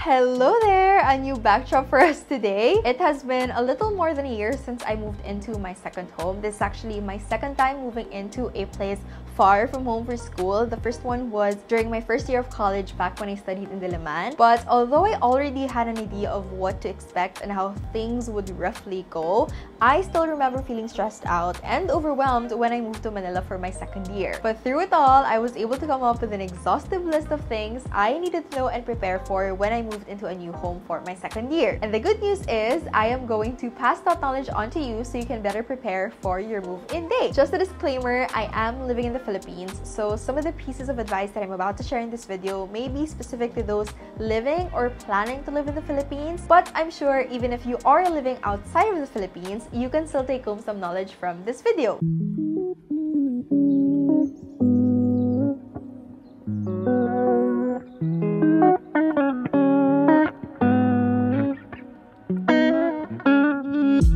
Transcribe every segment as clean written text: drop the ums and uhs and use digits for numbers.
Hello there! A new backdrop for us today. It has been a little more than a year since I moved into my second home. This is actually my second time moving into a place far from home for school. The first one was during my first year of college back when I studied in Diliman. But although I already had an idea of what to expect and how things would roughly go, I still remember feeling stressed out and overwhelmed when I moved to Manila for my second year. But through it all, I was able to come up with an exhaustive list of things I needed to know and prepare for when I moved into a new home for my second year. And the good news is, I am going to pass that knowledge on to you so you can better prepare for your move-in day. Just a disclaimer, I am living in the Philippines, so some of the pieces of advice that I'm about to share in this video may be specific to those living or planning to live in the Philippines, but I'm sure even if you are living outside of the Philippines, you can still take home some knowledge from this video.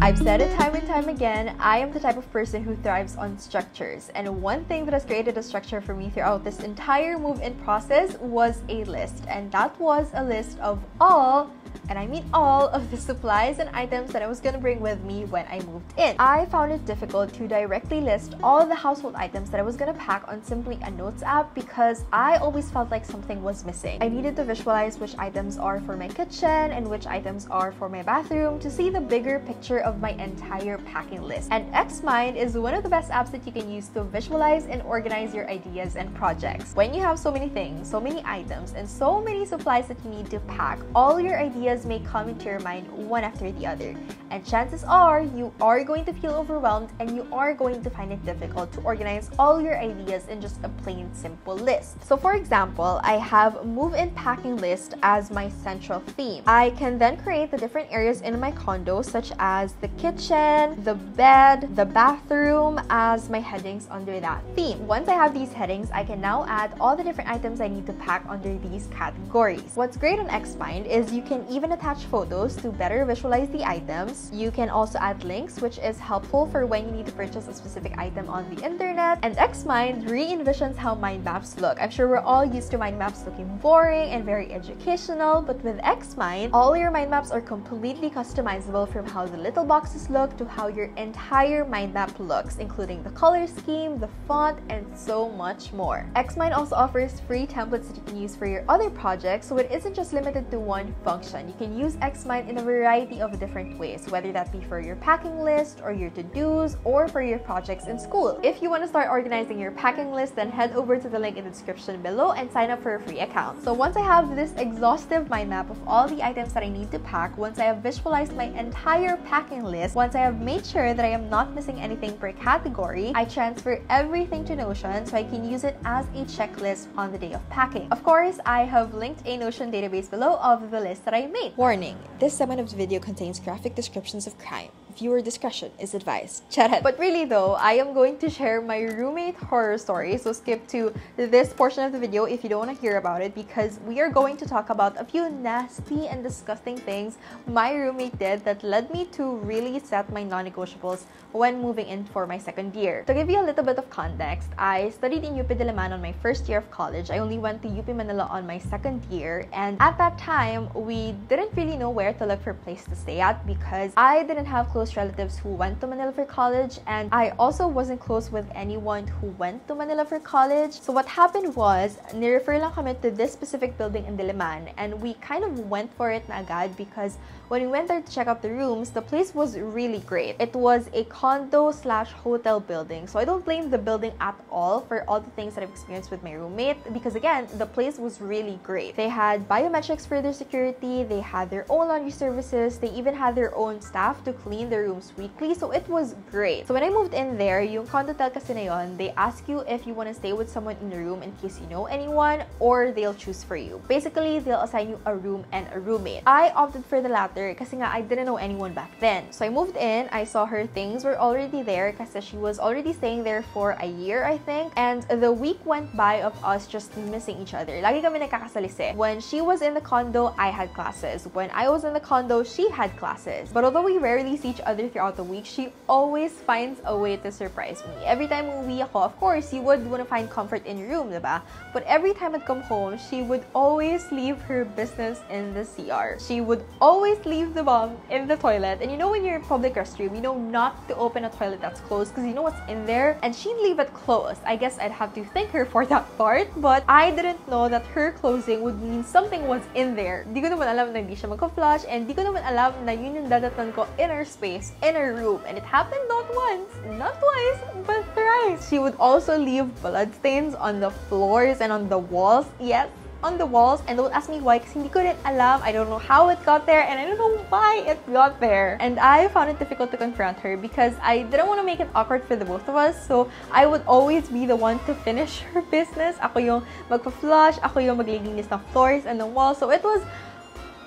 I've said it time and time again, I am the type of person who thrives on structures. And one thing that has created a structure for me throughout this entire move-in process was a list. And that was a list of all, and I mean all, of the supplies and items that I was going to bring with me when I moved in. I found it difficult to directly list all the household items that I was going to pack on simply a notes app because I always felt like something was missing. I needed to visualize which items are for my kitchen and which items are for my bathroom to see the bigger picture of my entire packing list. And Xmind is one of the best apps that you can use to visualize and organize your ideas and projects. When you have so many things, so many items, and so many supplies that you need to pack, all your ideas may come into your mind one after the other. And chances are, you are going to feel overwhelmed and you are going to find it difficult to organize all your ideas in just a plain simple list. So for example, I have move-in packing list as my central theme. I can then create the different areas in my condo such as the kitchen, the bed, the bathroom as my headings under that theme. Once I have these headings, I can now add all the different items I need to pack under these categories. What's great on Xmind is you can even attach photos to better visualize the items. You can also add links, which is helpful for when you need to purchase a specific item on the internet. And Xmind re-envisions how mind maps look. I'm sure we're all used to mind maps looking boring and very educational, but with Xmind, all your mind maps are completely customizable from how the little boxes look to how your entire mind map looks, including the color scheme, the font, and so much more. Xmind also offers free templates that you can use for your other projects, so it isn't just limited to one function. You can use Xmind in a variety of different ways, whether that be for your packing list or your to-dos or for your projects in school. If you want to start organizing your packing list, then head over to the link in the description below and sign up for a free account. So once I have this exhaustive mind map of all the items that I need to pack, once I have visualized my entire packing list, once I have made sure that I am not missing anything per category, I transfer everything to Notion so I can use it as a checklist on the day of packing. Of course, I have linked a Notion database below of the list that I made. Warning, this segment of the video contains graphic descriptions of crime. Viewer discretion is advised. Charat. But really though, I am going to share my roommate horror story, so skip to this portion of the video if you don't want to hear about it, because we are going to talk about a few nasty and disgusting things my roommate did that led me to really set my non-negotiables when moving in for my second year. To give you a little bit of context, I studied in UP Diliman on my first year of college. I only went to UP Manila on my second year, and at that time, we didn't really know where to look for a place to stay at because I didn't have close relatives who went to Manila for college, and I also wasn't close with anyone who went to Manila for college. So what happened was, nirefer lang kami to this specific building in Diliman, and we kind of went for it na agad because when we went there to check out the rooms, the place was really great. It was a condo/hotel building, so I don't blame the building at all for all the things that I've experienced with my roommate because again, the place was really great. They had biometrics for their security, they had their own laundry services, they even had their own staff to clean their rooms weekly, so it was great. So when I moved in there, yung condotel kasi na yun, they ask you if you want to stay with someone in the room in case you know anyone, or they'll choose for you. Basically, they'll assign you a room and a roommate. I opted for the latter kasi nga I didn't know anyone back then. So I moved in, I saw her things were already there kasi she was already staying there for a year, I think, and the week went by of us just missing each other. Lagi kami nagkakasalisi. When she was in the condo, I had classes. When I was in the condo, she had classes. But although we rarely see each other throughout the week, she always finds a way to surprise me. Every time umuwi ako, of course, you would want to find comfort in your room, diba? But every time I'd come home, she would always leave her business in the CR. She would always leave the bomb in the toilet. And you know when you're in public restroom, you know not to open a toilet that's closed because you know what's in there. And she'd leave it closed. I guess I'd have to thank her for that part. But I didn't know that her closing would mean something was in there. Di ko naman alam na hindi siya magka-flush, and di ko naman alam na yun yung dadatan ko in her space, in her room. And it happened not once, not twice, but thrice. She would also leave bloodstains on the floors and on the walls. Yes, on the walls, and don't ask me why because hindi ko rin alam. I don't know how it got there, and I don't know why it got there. And I found it difficult to confront her because I didn't want to make it awkward for the both of us, so I would always be the one to finish her business. Ako yung magpa-flush, ako yung maglilinis ng floors and the walls, so it was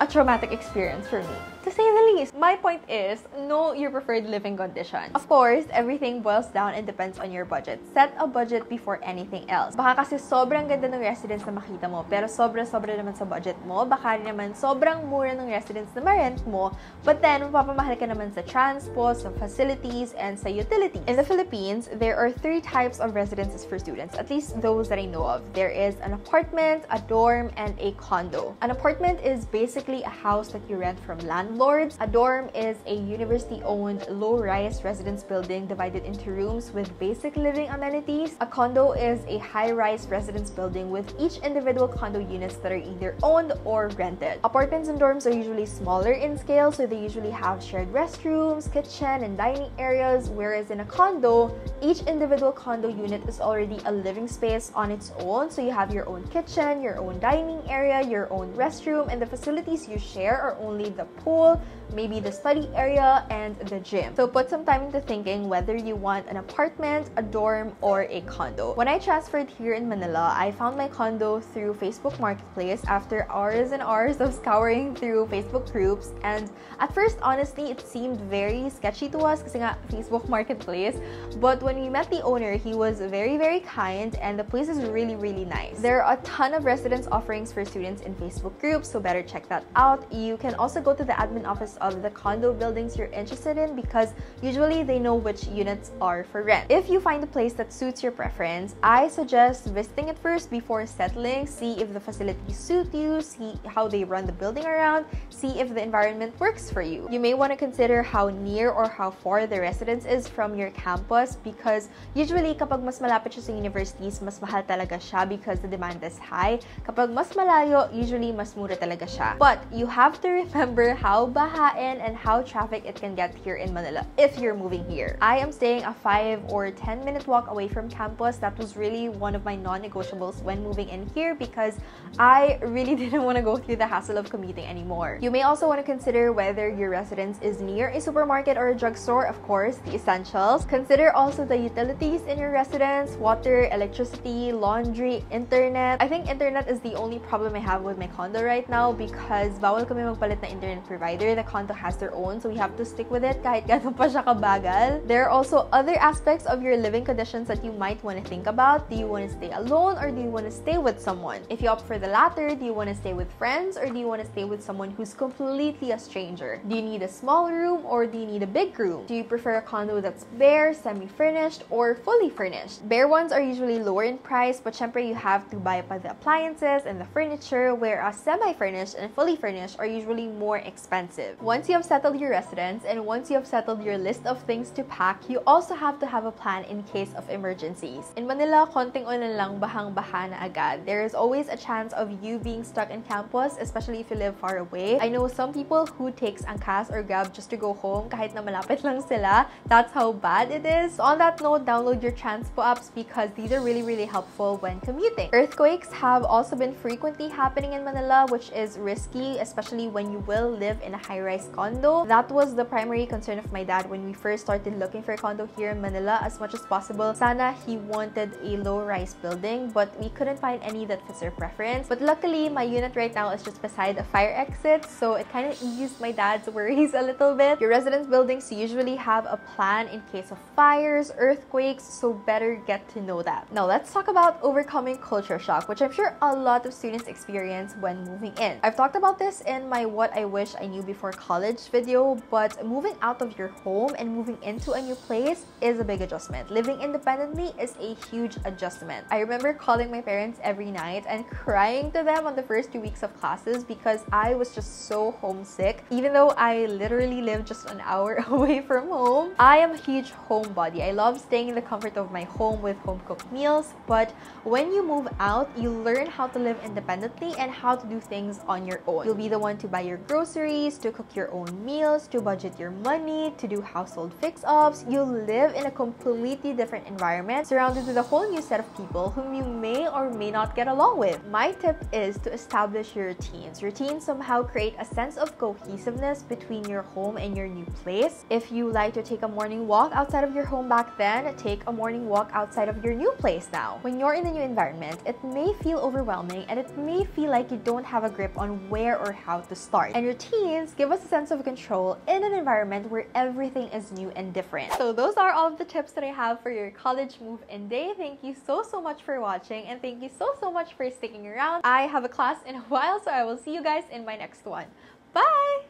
a traumatic experience for me, to say the least. My point is, know your preferred living conditions. Of course, everything boils down and depends on your budget. Set a budget before anything else. Baka kasi sobrang ganda ng residence na makita mo, pero sobra-sobra naman sa budget mo. Baka rin naman sobrang mura ng residence na ma-rent mo, but then mapapamahal ka naman sa transport, sa facilities, and sa utilities. In the Philippines, there are 3 types of residences for students, at least those that I know of. There is an apartment, a dorm, and a condo. An apartment is basically a house that you rent from landlords. A dorm is a university-owned low-rise residence building divided into rooms with basic living amenities. A condo is a high-rise residence building with each individual condo units that are either owned or rented. Apartments and dorms are usually smaller in scale, so they usually have shared restrooms, kitchen, and dining areas, whereas in a condo, each individual condo unit is already a living space on its own, so you have your own kitchen, your own dining area, your own restroom, and the facilities you share are only the pool, maybe the study area, and the gym. So put some time into thinking whether you want an apartment, a dorm, or a condo. When I transferred here in Manila, I found my condo through Facebook Marketplace after hours and hours of scouring through Facebook groups. And at first, honestly, it seemed very sketchy to us kasi nga Facebook Marketplace. But when we met the owner, he was very, very kind, and the place is really, really nice. There are a ton of residence offerings for students in Facebook groups, so better check that out. You can also go to the admin office of the condo buildings you're interested in because usually they know which units are for rent. If you find a place that suits your preference, I suggest visiting it first before settling. See if the facilities suit you, see how they run the building around, see if the environment works for you. You may want to consider how near or how far the residence is from your campus because usually kapag mas malapit siya sa universities, mas mahal talaga siya because the demand is high. Kapag mas malayo, usually mas mura talaga siya. But you have to remember how bahain and how traffic it can get here in Manila if you're moving here. I am staying a 5 or 10 minute walk away from campus. That was really one of my non-negotiables when moving in here because I really didn't want to go through the hassle of commuting anymore. You may also want to consider whether your residence is near a supermarket or a drugstore, of course, the essentials. Consider also the utilities in your residence, water, electricity, laundry, internet. I think internet is the only problem I have with my condo right now because bawal kami magpalit na internet provider. The condo has their own, so we have to stick with it kahit gano'n pa siya kabagal. There are also other aspects of your living conditions that you might want to think about. Do you want to stay alone or do you want to stay with someone? If you opt for the latter, do you want to stay with friends or do you want to stay with someone who's completely a stranger? Do you need a small room or do you need a big room? Do you prefer a condo that's bare, semi-furnished, or fully furnished? Bare ones are usually lower in price, but syempre you have to buy pa the appliances and the furniture, whereas semi-furnished and fully furnished are usually more expensive. Once you have settled your residence and once you have settled your list of things to pack, you also have to have a plan in case of emergencies. In Manila, konting ulan lang bahang-baha na agad. There is always a chance of you being stuck in campus, especially if you live far away. I know some people who takes angkas or Grab just to go home kahit na malapit lang sila. That's how bad it is. So on that note, download your transpo apps because these are really, really helpful when commuting. Earthquakes have also been frequently happening in Manila, which is risky, especially when you will live in a high-rise condo. That was the primary concern of my dad when we first started looking for a condo here in Manila. As much as possible, sana he wanted a low-rise building, but we couldn't find any that fits our preference. But luckily, my unit right now is just beside a fire exit, so it kind of eased my dad's worries a little bit. Your residence buildings usually have a plan in case of fires, earthquakes, so better get to know that. Now let's talk about overcoming culture shock, which I'm sure a lot of students experience when moving in. I've talked about about this in my What I Wish I Knew Before College video, but moving out of your home and moving into a new place is a big adjustment. Living independently is a huge adjustment. I remember calling my parents every night and crying to them on the first 2 weeks of classes because I was just so homesick. Even though I literally live just an hour away from home, I am a huge homebody. I love staying in the comfort of my home with home-cooked meals, but when you move out, you learn how to live independently and how to do things on your own. You'll be the one to buy your groceries, to cook your own meals, to budget your money, to do household fix-ups. You'll live in a completely different environment, surrounded with a whole new set of people whom you may or may not get along with. My tip is to establish your routines. Routines somehow create a sense of cohesiveness between your home and your new place. If you like to take a morning walk outside of your home back then, take a morning walk outside of your new place now. When you're in a new environment, it may feel overwhelming and it may feel like you don't have a grip on where or how to start. And routines give us a sense of control in an environment where everything is new and different. So those are all of the tips that I have for your college move-in day. Thank you so much for watching, and thank you so much for sticking around. I have a class in a while, so I will see you guys in my next one. Bye!